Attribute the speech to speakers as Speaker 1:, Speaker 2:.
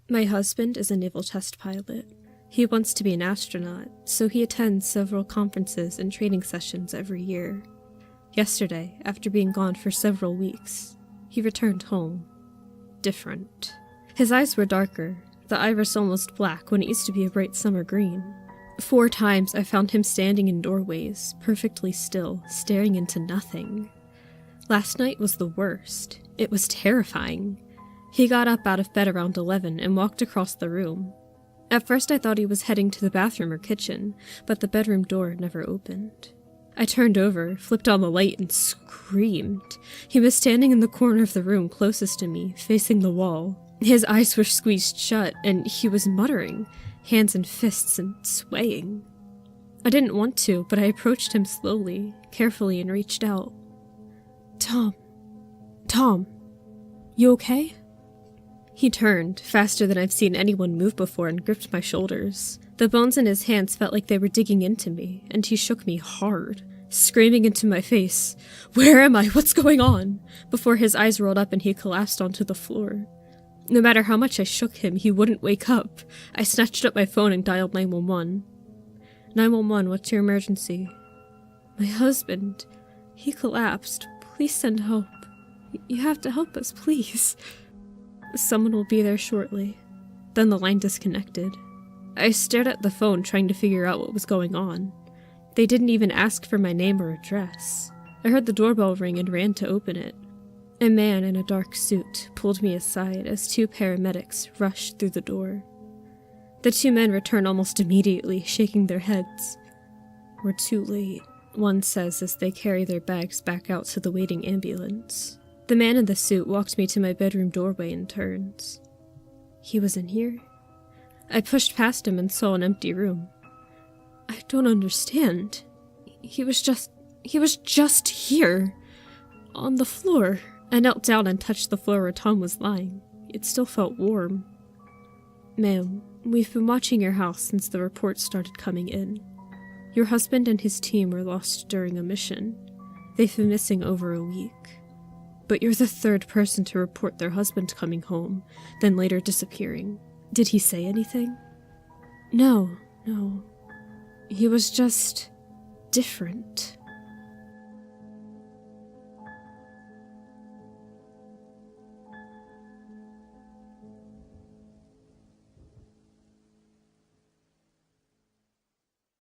Speaker 1: My husband is a naval test pilot. He wants to be an astronaut, so he attends several conferences and training sessions every year. Yesterday, after being gone for several weeks, he returned home. Different. His eyes were darker, the iris almost black when it used to be a bright summer green. 4 times I found him standing in doorways, perfectly still, staring into nothing. Last night was the worst. It was terrifying. He got up out of bed around 11 and walked across the room. At first I thought he was heading to the bathroom or kitchen, but the bedroom door never opened. I turned over, flipped on the light, and screamed. He was standing in the corner of the room closest to me, facing the wall. His eyes were squeezed shut, and he was muttering, hands in fists and swaying. I didn't want to, but I approached him slowly, carefully, and reached out. Tom, you okay? He turned, faster than I've seen anyone move before, and gripped my shoulders. The bones in his hands felt like they were digging into me, and he shook me hard, screaming into my face, "Where am I? What's going on?" before his eyes rolled up and he collapsed onto the floor. No matter how much I shook him, he wouldn't wake up. I snatched up my phone and dialed 911. 911, what's your emergency? My husband. He collapsed. Please send help. You have to help us, please. Someone will be there shortly. Then the line disconnected. I stared at the phone, trying to figure out what was going on. They didn't even ask for my name or address. I heard the doorbell ring and ran to open it. A man in a dark suit pulled me aside as 2 paramedics rushed through the door. The 2 men returned almost immediately, shaking their heads. "We're too late," one says as they carry their bags back out to the waiting ambulance. The man in the suit walked me to my bedroom doorway and turns. He was in here? I pushed past him and saw an empty room. I don't understand. He was just here. On the floor. I knelt down and touched the floor where Tom was lying. It still felt warm. "Ma'am, we've been watching your house since the reports started coming in. Your husband and his team were lost during a mission. They've been missing over a week. But you're the 3rd person to report their husband coming home, then later disappearing. Did he say anything?" No. He was just different.